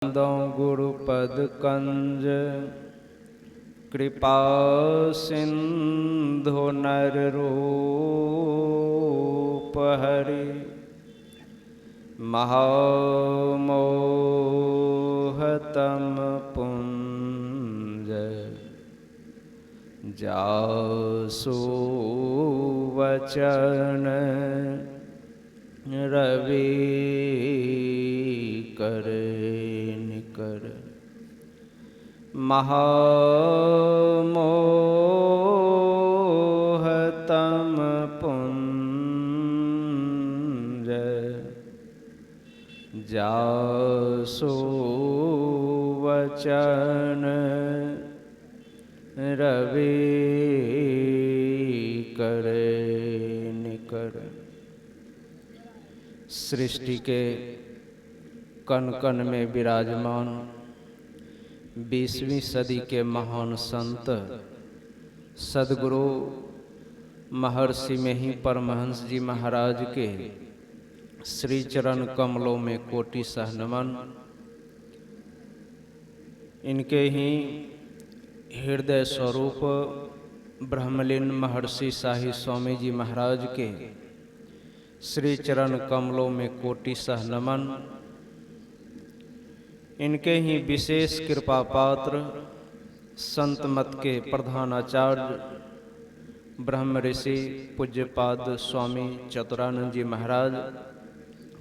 गुरुपद कंज कृपा सिंधु नर रूप हरि महामोहतम पुंज जासु वचन रवि करे निकर महामोहतम पुंज जासु वचन रवि करे निकर। सृष्टि के कण कण में विराजमान 20वीं सदी के महान संत सद्गुरु महर्षि में ही परमहंस जी महाराज के श्री चरण कमलों में कोटि सह नमन। इनके ही हृदय स्वरूप ब्रह्मलीन महर्षि शाही स्वामी जी महाराज के श्री चरण कमलों में कोटि सह नमन। इनके ही विशेष कृपा पात्र संत मत के प्रधान आचार्य ब्रह्म ऋषि पूज्यपाद स्वामी चतुरानंद जी महाराज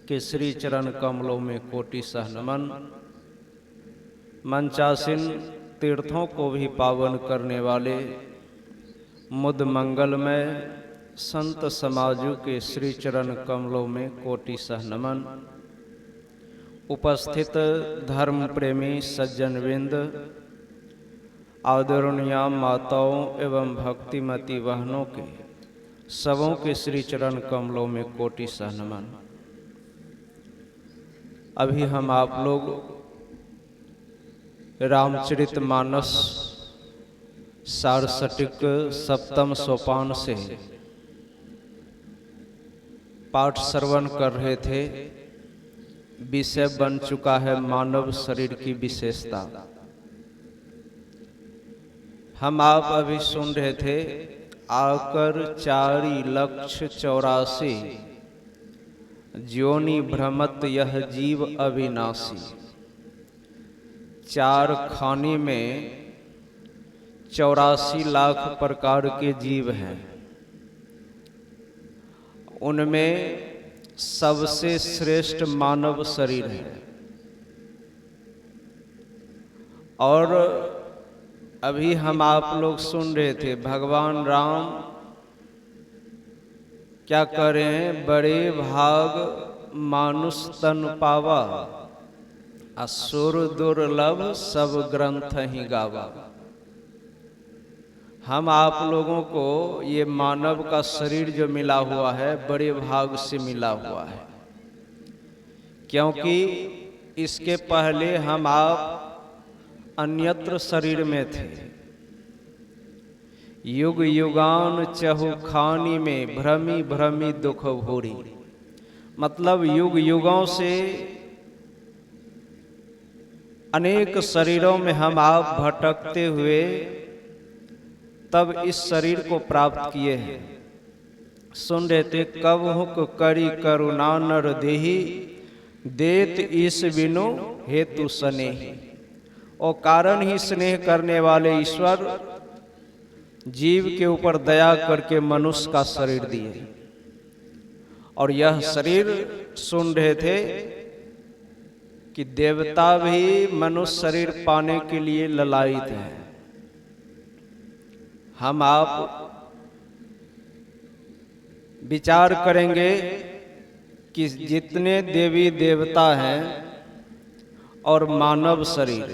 के श्री चरण कमलों में कोटि सह नमन। मंचासीन तीर्थों को भी पावन करने वाले मुद मंगलमय संत समाजों के श्री चरण कमलों में कोटि सह नमन। उपस्थित धर्म प्रेमी सज्जनवृंद, आदरणीय माताओं एवं भक्तिमती बहनों के सबों के श्री चरण कमलों में कोटि सह नमन। अभी हम आप लोग रामचरितमानस सारसटिक सप्तम सोपान से पाठ श्रवण कर रहे थे। विषय बन चुका है मानव शरीर की विशेषता। हम आप अभी सुन रहे थे आकर 4,84,84 ज्योनि भ्रमत यह जीव अविनाशी। 4 खाने में 84 लाख प्रकार के जीव हैं। उनमें सबसे श्रेष्ठ मानव शरीर है। और अभी हम आप लोग सुन रहे थे भगवान राम क्या कर रहे हैं, बड़े भाग मानुष तन पावा, असुर दुर्लभ सब ग्रंथ ही गावा। हम आप लोगों को ये मानव का शरीर जो मिला हुआ है बड़े भाग से मिला हुआ है, क्योंकि इसके पहले हम आप अन्यत्र शरीर में थे। युग युगान चहु खानी में भ्रमी भ्रमी दुख भूरी। मतलब युग युगों से अनेक शरीरों में हम आप भटकते हुए तब इस शरीर को प्राप्त किए हैं। सुन रहे थे कब हुक करी करुणा नर देही, देत ईश बिनु हेतु स्नेही। और कारण ही स्नेह करने वाले ईश्वर जीव के ऊपर दया करके मनुष्य का शरीर दिए। और यह शरीर सुन रहे थे कि देवता भी मनुष्य शरीर पाने के लिए ललायित हैं। हम आप विचार करेंगे कि जितने देवी देवता हैं और मानव शरीर,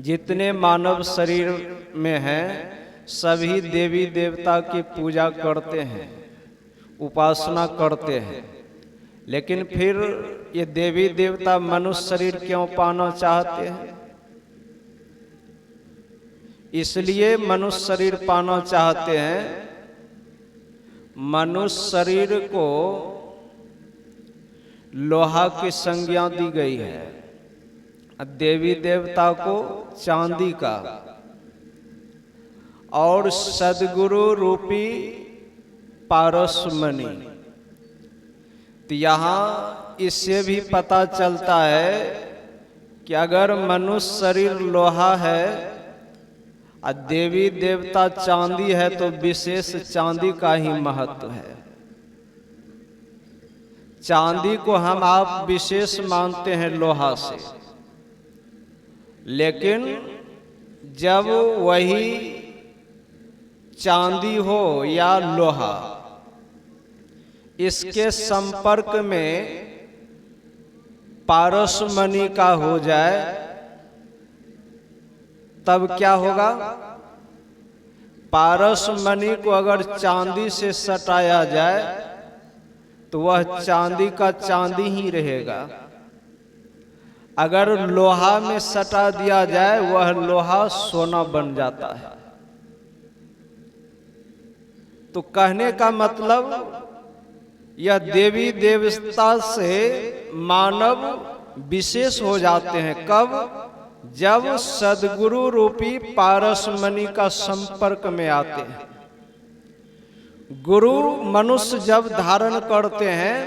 जितने मानव शरीर में हैं सभी देवी देवता की पूजा करते हैं, उपासना करते हैं। लेकिन फिर ये देवी देवता मनुष्य शरीर क्यों पाना चाहते हैं? इसलिए मनुष्य शरीर पाना चाहते हैं मनुष्य शरीर को लोहा की संज्ञा दी गई है। देवी देवता को चांदी का और सदगुरु रूपी पारसमणि। तो यहाँ इससे भी पता चलता है कि अगर मनुष्य शरीर लोहा है और देवी देवता चांदी है तो विशेष चांदी का ही महत्व है। चांदी को हम आप विशेष मानते हैं लोहा से, लेकिन जब वही चांदी हो या लोहा इसके संपर्क में पारसमणि का हो जाए तब क्या होगा? पारसमणि को अगर चांदी से सटाया जाए तो वह चांदी का चांदी ही रहेगा। अगर लोहा में सटा दिया जाए वह लोहा सोना बन जाता है। तो कहने का मतलब यह देवी देवता से मानव विशेष हो जाते हैं। कब? जब सदगुरु रूपी पारसमणि का संपर्क में आते हैं। गुरु मनुष्य जब धारण करते हैं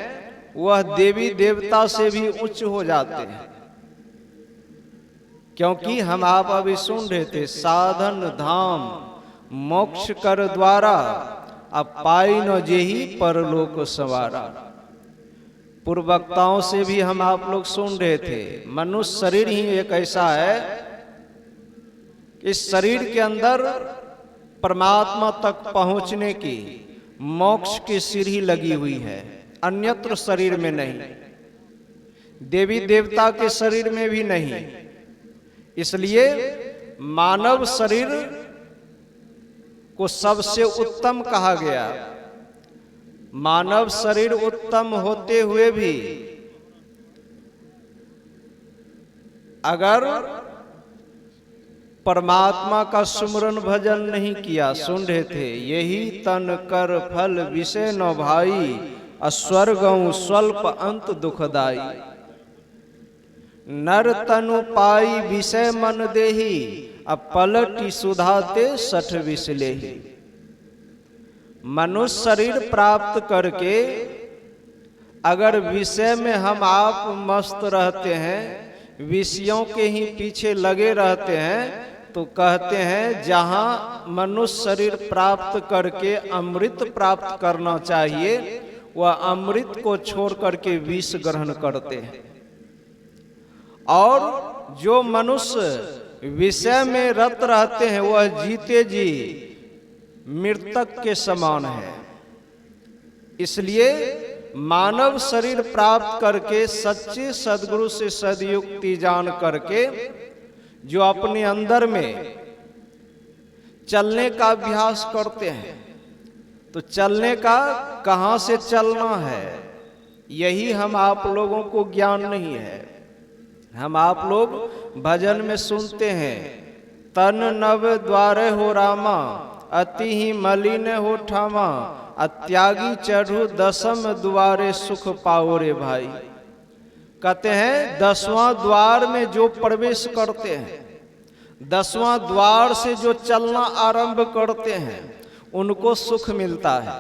वह देवी देवता से भी उच्च हो जाते हैं, क्योंकि हम आप अभी सुन रहे थे साधन धाम मोक्ष कर द्वारा अब पाई न जेहि परलोक सवारा। पूर्व वक्ताओं से भी हम आप लोग सुन रहे थे मनुष्य शरीर ही एक ऐसा है, इस शरीर के अंदर परमात्मा तक पहुंचने की मोक्ष की सीढ़ी लगी हुई है, अन्यत्र शरीर में नहीं, देवी देवता के शरीर में भी नहीं। इसलिए मानव शरीर को सबसे उत्तम कहा गया। मानव शरीर उत्तम होते हुए भी अगर परमात्मा का सुमरन भजन नहीं किया, सुन रहे थे यही तन कर फल विषय न भाई, अस्वर्गं स्वल्प अंत दुखदाई। नर तनु पाई विषय मन देही, अब पलटी सुधाते सठ विसलेही। मनुष्य शरीर प्राप्त करके अगर विषय में हम आप मस्त रहते हैं, विषयों के ही पीछे लगे रहते हैं, तो कहते हैं जहां मनुष्य शरीर प्राप्त करके अमृत प्राप्त करना चाहिए वह अमृत को छोड़ करके विष ग्रहण करते हैं। और जो मनुष्य विषय में रत रहते हैं वह जीते जी मृतक के समान है। इसलिए मानव शरीर प्राप्त करके सच्चे सद्गुरु से सदयुक्ति जान करके जो अपने अंदर में चलने का अभ्यास करते हैं, तो चलने का कहाँ से चलना है यही हम आप लोगों को ज्ञान नहीं है। हम आप लोग भजन में सुनते हैं तन नव द्वारे हो रामा, अति ही मलिन हो ठामा, अत्यागी चढ़ू दसम द्वारे सुख पाओ रे भाई। कहते हैं 10वां द्वार में जो प्रवेश करते हैं, 10वां द्वार से जो चलना आरंभ करते हैं उनको सुख मिलता है।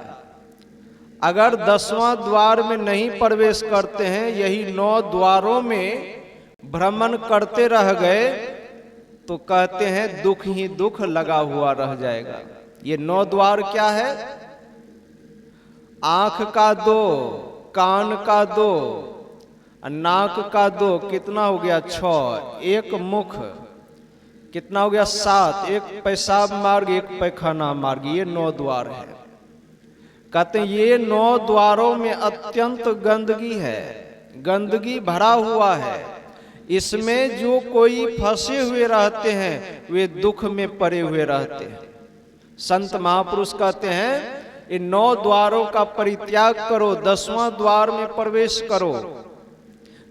अगर 10वां द्वार में नहीं प्रवेश करते हैं, यही 9 द्वारों में भ्रमण करते रह गए, तो कहते हैं दुख ही दुख लगा हुआ रह जाएगा। ये 9 द्वार क्या है? आंख का 2, कान का 2, नाक का 2, कितना हो गया 6, एक मुख कितना हो गया 7, एक पेशाब मार्ग, एक पैखाना मार्ग, ये 9 द्वार है। कहते हैं ये 9 द्वारों में अत्यंत गंदगी है, गंदगी भरा हुआ है। इसमें जो कोई फंसे हुए रहते हैं वे दुख में पड़े हुए रहते हैं। संत महापुरुष कहते हैं इन 9 द्वारों का परित्याग करो, 10वां द्वार में प्रवेश करो।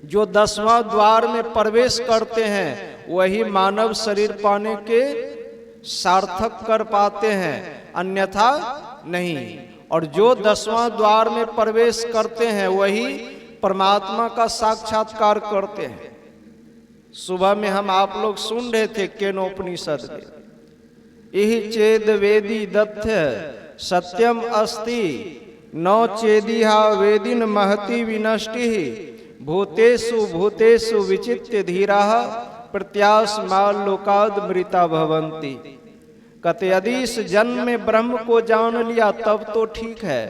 जो 10वां द्वार में प्रवेश करते हैं वही मानव शरीर पाने के सार्थक कर पाते हैं, अन्यथा नहीं। और जो 10वां द्वार में प्रवेश करते हैं वही परमात्मा का साक्षात्कार करते हैं। सुबह में हम आप लोग सुन रहे थे केनोपनिषद में, इहि चेद वेदी दत्थ सत्यम अस्ति नौ चेदिहा वेदिन महति विनष्टि भूतेषु भूतेषु विचित्य धीराः प्रत्यास्माल लोकाद मृता भवन्ति। कहते यदि इस जन्म में ब्रह्म को जान लिया तब तो ठीक है,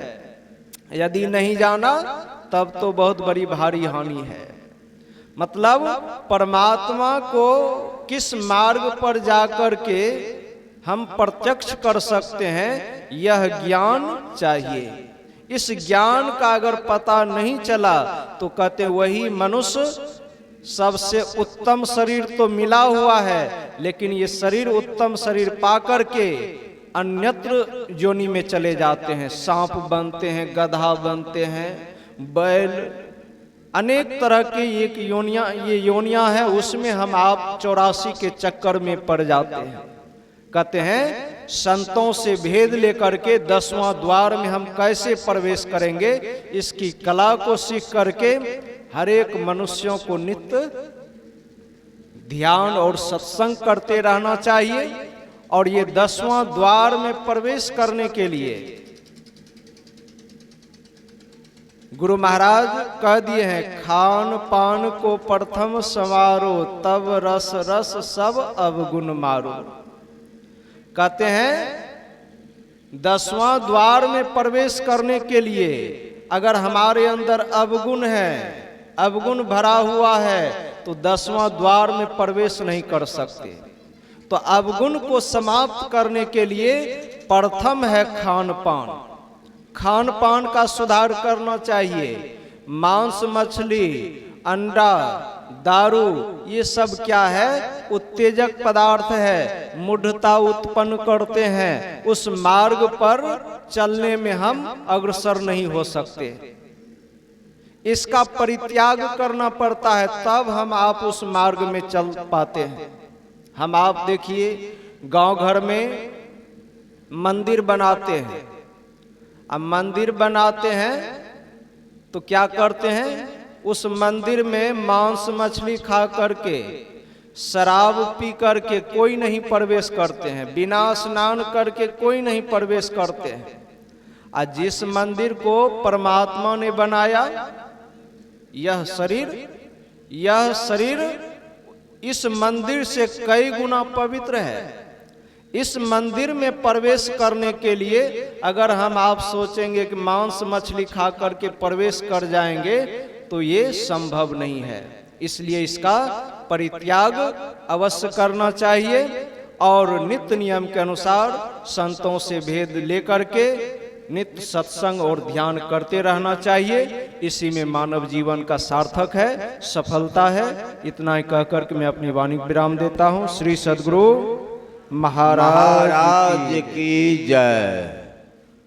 यदि नहीं जाना तब तो बहुत बड़ी भारी हानि है। मतलब परमात्मा को किस मार्ग पर जाकर के हम प्रत्यक्ष कर सकते हैं, यह ज्ञान चाहिए। इस ज्ञान का अगर पता नहीं चला तो कहते वही मनुष्य सबसे उत्तम शरीर तो मिला हुआ है, लेकिन ये शरीर उत्तम शरीर पाकर के अन्यत्र योनि में चले जाते हैं। सांप बनते हैं, गधा बनते हैं, बैल, अनेक तरह की एक योनियां हैं, उसमें हम आप 84 के चक्कर में पड़ जाते हैं। कहते हैं संतों से भेद लेकर के 10वां द्वार में हम कैसे प्रवेश करेंगे, इसकी कला को सीख करके हर एक मनुष्यों को नित्य ध्यान और सत्संग करते रहना चाहिए। और ये 10वां द्वार में प्रवेश करने के लिए गुरु महाराज कह दिए हैं, खान पान को प्रथम संवारो तब रस रस सब अवगुण मारो। कहते हैं 10वां द्वार में प्रवेश करने के लिए अगर हमारे अंदर अवगुण है, अवगुण भरा हुआ है, तो 10वां द्वार में प्रवेश नहीं कर सकते। तो अवगुण को समाप्त करने के लिए प्रथम है खान पान। खान पान का सुधार करना चाहिए। मांस, मछली, अंडा, दारू, ये सब क्या है? उत्तेजक पदार्थ है, मूढ़ता उत्पन्न करते हैं। उस मार्ग पर चलने में हम अग्रसर नहीं हो सकते। इसका परित्याग करना पड़ता है, तब हम आप उस मार्ग में चल पाते हैं। हम आप देखिए गांव घर में मंदिर बनाते हैं। अब मंदिर बनाते हैं तो क्या करते हैं? उस मंदिर में मांस मछली खा करके, शराब पी करके कोई नहीं प्रवेश करते हैं, बिना स्नान करके कोई नहीं प्रवेश करते हैं। आज जिस मंदिर को परमात्मा ने बनाया, यह शरीर इस मंदिर से कई गुना पवित्र है। इस मंदिर में प्रवेश करने के लिए अगर हम आप सोचेंगे कि मांस मछली खा करके प्रवेश कर जाएंगे तो ये संभव नहीं है। इसलिए इसका परित्याग अवश्य करना चाहिए और नित्य नियम के अनुसार संतों से भेद लेकर के नित्य सत्संग और ध्यान करते रहना चाहिए। इसी में मानव जीवन का सार्थक है, सफलता है। इतना ही कहकर के मैं अपनी वाणी विराम देता हूँ। श्री सद्गुरु महाराज की जय।